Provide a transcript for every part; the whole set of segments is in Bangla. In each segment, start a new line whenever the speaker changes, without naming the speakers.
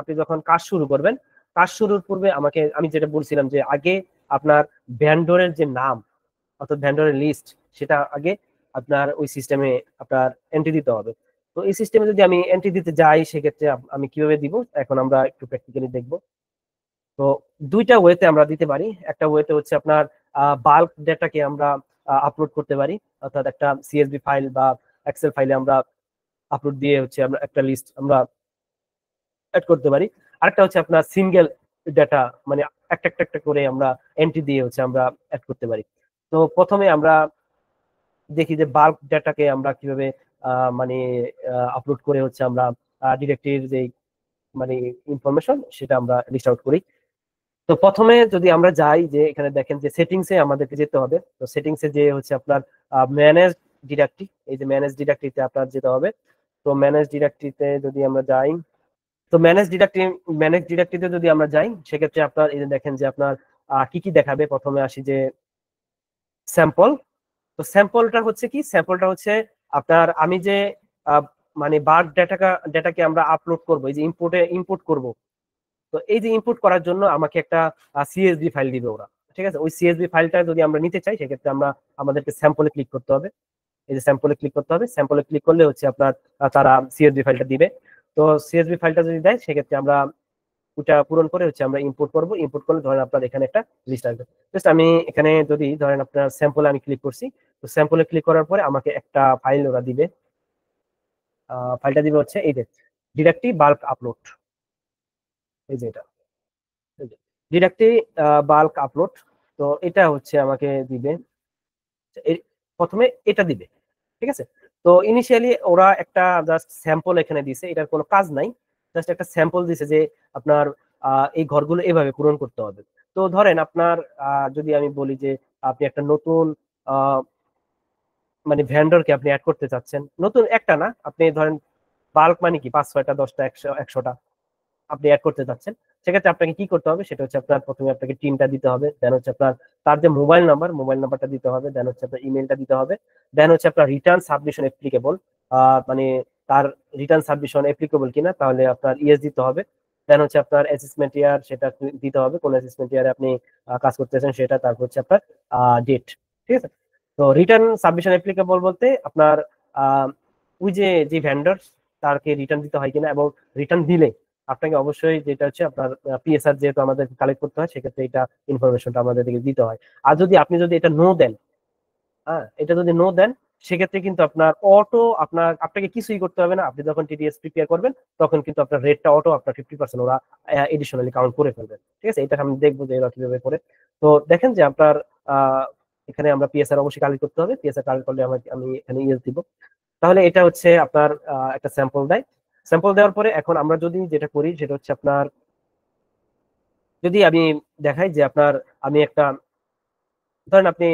আপনি যখন কাজ শুরু করবেন, কাজ শুরুর পূর্বে আমি যেটা বলছিলাম যে আগে আপনার ভ্যান্ডরের যে নাম অর্থাৎ ভ্যান্ডরের লিস্ট সেটা আগে আপনার ওই সিস্টেমে আপনার এন্ট্রি দিতে হবে। তো এই সিস্টেমে যদি আমি এন্ট্রি দিতে যাই সেক্ষেত্রে আমি কিভাবে দিব এখন আমরা একটু প্র্যাকটিক্যালি দেখবো। তো দুইটা ওয়েতে আমরা দিতে পারি। একটা ওয়েতে হচ্ছে আপনার বাল্ক ডেটাকে আমরা আপলোড করতে পারি, অর্থাৎ একটা সিএসভি ফাইল বা এক্সেল ফাইলে আমরা আপলোড দিয়ে হচ্ছে আমরা একটা লিস্ট আমরা অ্যাড করতে পারি। আরেকটা হচ্ছে আপনার সিঙ্গেল ডেটা, মানে একটা একটা একটা করে আমরা এন্ট্রি দিয়ে হচ্ছে আমরা অ্যাড করতে পারি। তো প্রথমে আমরা দেখি যে বাল্ক ডেটাকে আমরা কিভাবে মানে আপলোড করে হচ্ছে আমরা ডিরেক্টরির যে মানে ইনফরমেশন সেটা আমরা লিস্ট আউট করি। তো প্রথমে যদি আমরা যাই যে এখানে দেখেন যে সেটিংসে আমাদেরকে যেতে হবে। তো সেটিংসে যে হচ্ছে আপনার ম্যানেজ ডিরেক্টরি, এই যে ম্যানেজ ডিরেক্টরিতে আপনার যেতে হবে। তো ম্যানেজ ডিরেক্টরিতে যদি আমরা যাই, তো ম্যানেজ ডিরেক্টরিতে যদি আমরা যাই সেক্ষেত্রে আপনার এই যে দেখেন যে আপনার কি কি দেখাবে। প্রথমে আসি যে স্যাম্পল। তো স্যাম্পলটা হচ্ছে কি, স্যাম্পলটা হচ্ছে আপনার আমি যে মানে বার্ক ডেটাকে আমরা আপলোড করবো, এই যে ইম্পোর্ট করব। তো এই যে ইনপুট করার জন্য আমাকে একটা সিএসভি ফাইল দিবে ওরা, ঠিক আছে। ওই সিএসভি ফাইলটা যদি আমরা নিতে চাই সেক্ষেত্রে আমাদেরকে স্যাম্পলে ক্লিক করতে হবে। এই যে স্যাম্পলে ক্লিক করতে হবে, স্যাম্পলে ক্লিক করলে হচ্ছে আপনার তারা সিএসভি ফাইলটা দিবে। তো সিএসভি ফাইলটা যদি দেয় সেক্ষেত্রে আমরা ওটা পূরণ করে হচ্ছে আমরা ইম্পোর্ট করব। ইম্পোর্ট করলে ধরেন আপনার এখানে একটা লিস্ট আসবে। জাস্ট আমি এখানে যদি ধরেন আপনার স্যাম্পলে আমি ক্লিক করছি, তো স্যাম্পলে ক্লিক করার পরে আমাকে একটা ফাইল ওরা দিবে। ফাইলটা দিবে হচ্ছে এই যে ডিরেক্টরি বাল্ক আপলোড, এই যে এটা ডিরেক্টরি বাল্ক আপলোড। তো এটা হচ্ছে আমাকে দিবে, প্রথমে এটা দিবে, ঠিক আছে। তো ইনিশিয়ালি ওরা একটা জাস্ট স্যাম্পল এখানে দিছে, এটার কোনো কাজ নাই, জাস্ট একটা স্যাম্পল দিছে যে আপনার এই ঘরগুলো এভাবে পূরণ করতে হবে। তো ধরেন আপনার যদি আমি বলি যে আপনি একটা নতুন মানে ভেন্ডরকে আপনি অ্যাড করতে চাচ্ছেন, নতুন একটা না, আপনি ধরেন বাল্ক মানে কি 5-6টা 10টা 100টা আপনি অ্যাড করতে চাচ্ছেন, সেক্ষেত্রে আপনাকে কি করতে হবে সেটা হচ্ছে আপনার প্রথমে আপনাকে টিমটা দিতে হবে, দেন হচ্ছে আপনার তার যে মোবাইল নাম্বারটা দিতে হবে, দেন হচ্ছে আপনার ইমেলটা দিতে হবে, দেন হচ্ছে আপনার রিটার্ন সাবমিশন অ্যাপ্লিকেবল, মানে তার রিটার্ন সাবমিশন অ্যাপ্লিকেবল কিনা, তাহলে আপনার ইয়েস দিতে হবে। দেন হচ্ছে আপনার অ্যাসেসমেন্ট ইয়ার সেটা দিতে হবে, কোন অ্যাসেসমেন্ট ইয়ারে আপনি কাজ করতেছেন সেটা, তারপর হচ্ছে আপনার ডেট, ঠিক আছে। তো রিটার্ন সাবমিশন অ্যাপ্লিকেবল বলতে আপনার ওই যে যে ভেন্ডর তারকে রিটার্ন দিতে হয় কিনা, এবং রিটার্ন দিলে আপনাকে অবশ্যই যেটা হচ্ছে আপনার পিএসআর যেহেতু আমাদের কালেক্ট করতে হয় সেক্ষেত্রে এটা ইনফরমেশনটা আমাদেরকে দিতে হয়। আর আপনি যদি এটা নো দেন, হ্যাঁ এটা যদি নো দেন সেক্ষেত্রে কিন্তু আপনার অটো আপনাকে কিছুই করতে হবে না। আপনি যখন টিডিএস প্রিপেয়ার করবেন তখন কিন্তু আপনার রেটটা অটো আপনার 50% ওরা এডিশনালি কাউন্ট করে ফেলবেন, ঠিক আছে। এটা আমি দেখবো যে এরা কিভাবে করে। তো দেখেন যে আপনার এখানে আমরা পিএসআর অবশ্যই কালেক্ট করতে হবে, পিএসআর কালেক্ট করলে আমি এখানে ইয়েস দিব। তাহলে এটা হচ্ছে আপনার একটা স্যাম্পল দেয়। স্যাম্পল দেওয়ার পরে এখন আমরা যদি যেটা করি সেটা হচ্ছে আপনার যদি আমি দেখাই যে আপনার আমি একটা ধরেন আপনি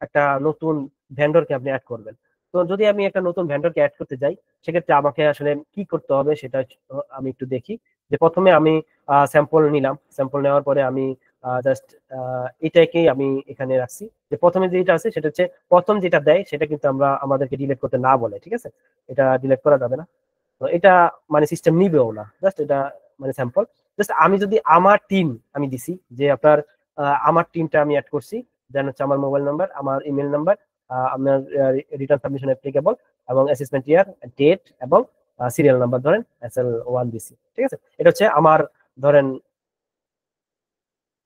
একটা নতুন ভেন্ডরকে আপনি অ্যাড করবেন। তো যদি আমি একটা নতুন ভেন্ডরকে অ্যাড করতে যাই সেক্ষেত্রে আমাকে আসলে কি করতে হবে সেটা আমি একটু দেখি। যে প্রথমে আমি স্যাম্পল নিলাম, স্যাম্পল নেওয়ার পরে আমি জাস্ট এটাকেই আমি এখানে রাখছি। যে প্রথমে যেটা আছে সেটা হচ্ছে প্রথম যেটা দেয় সেটা কিন্তু আমাদেরকে ডিলিট করতে না বলে, ঠিক আছে, এটা ডিলিট করা যাবে না। তো এটা মানে সিস্টেম নিবেও না, জাস্ট এটা মানে স্যাম্পল। জাস্ট আমি যদি আমার টিম আমি দিছি যে আপনার আমার টিমটা আমি অ্যাড করছি, দেন হচ্ছে আমার মোবাইল নাম্বার, আমার ইমেল নাম্বার, আপনার রিটার্ন সাবমিশন অ্যাপ্লিকেবল এবং অ্যাসেসমেন্ট ইয়ার, ডেট এবং সিরিয়াল নাম্বার ধরেন SL1 দিছি, ঠিক আছে। এটা হচ্ছে আমার ধরেন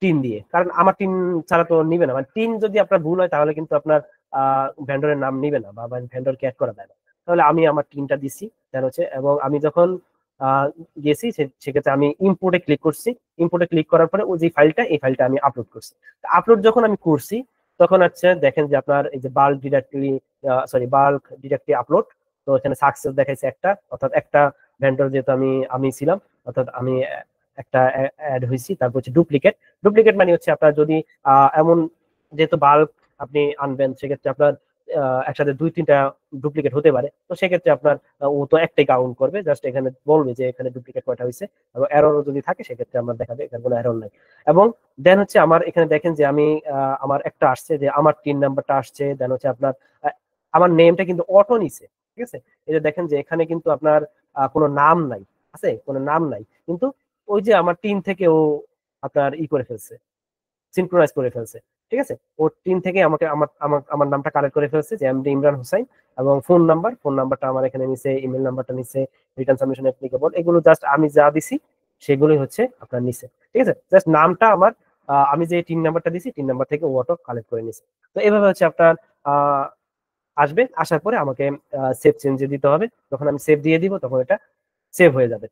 টিম দিয়ে, কারণ আমার টিম ছাড়া তো নিবে না, মানে টিম যদি আপনার ভুল হয় তাহলে কিন্তু আপনার ভেন্ডরের নাম নিবে না বা ভেন্ডরকে অ্যাড করা যায় না। তাহলে আমি আমার টিমটা দিছি দেন হচ্ছে, এবং আমি যখন গেছি সেক্ষেত্রে আমি ইম্পোর্টে ক্লিক করছি। ইম্পোর্টে ক্লিক করার পরে ওই যে ফাইলটা এই ফাইলটা আমি আপলোড করছি। আপলোড যখন আমি করছি তখন হচ্ছে দেখেন যে আপনার এই যে বাল্ক ডিরেক্টরি আপলোড। তো এখানে সাকসেস দেখাইছে একটা, অর্থাৎ একটা ভেন্ডর যেহেতু আমি ছিলাম, অর্থাৎ আমি একটা অ্যাড হয়েছি। তারপর হচ্ছে ডুপ্লিকেট। ডুপ্লিকেট মানে হচ্ছে আপনার যদি এমন যেহেতু বাল্ক আপনি আনবেন সেক্ষেত্রে আপনার একসাথে 2-3টা ডুপ্লিকেট হতে পারে। তো সেক্ষেত্রে আপনার ও তো একটাই কাউন্ট করবে, জাস্ট এখানে বলবে যে এখানে ডুপ্লিকেট কয়টা হয়েছে, এবং এরর যদি থাকে সেক্ষেত্রে আমার দেখাবে এখানে কোনো এরর নাই। এবং দেন হচ্ছে আমার এখানে দেখেন যে আমি আমার একটা আসছে যে আমার 3 নাম্বারটা আসছে, দেন হচ্ছে আপনার আমার নেমটা কিন্তু অটো নিছে, ঠিক আছে। এই যে দেখেন যে এখানে কিন্তু আপনার কোনো নাম নাই, আছে কোনো নাম নাই, কিন্তু ওই যে আমার টিম থেকে ও আপনার করে ফেলছে, সিনক্রোনাইজ করে ফেলছে, ঠিক আছে। ও টিম থেকে আমাকে আমার আমার আমার নামটা কালেক্ট করে ফেলছে যে এমডি ইমরান হোসাইন, এবং ফোন নাম্বারটা আমার এখানে নিচে, ইমেল নাম্বারটা নিচে, রিটার্ন সাবমিশন অ্যাপ্লিকেবল, এগুলো জাস্ট আমি যা দিছি সেগুলোই হচ্ছে আপনার নিচে, ঠিক আছে। জাস্ট নামটা আমার আমি যে টিম নাম্বারটা দিছি টিম নাম্বার থেকে ও অটো কালেক্ট করে নিছে। তো এভাবে হচ্ছে আপনার আসবে, আসার পরে আমাকে সেভ চেঞ্জে দিতে হবে, যখন আমি সেভ দিয়ে দিব তখন এটা সেভ হয়ে যাবে।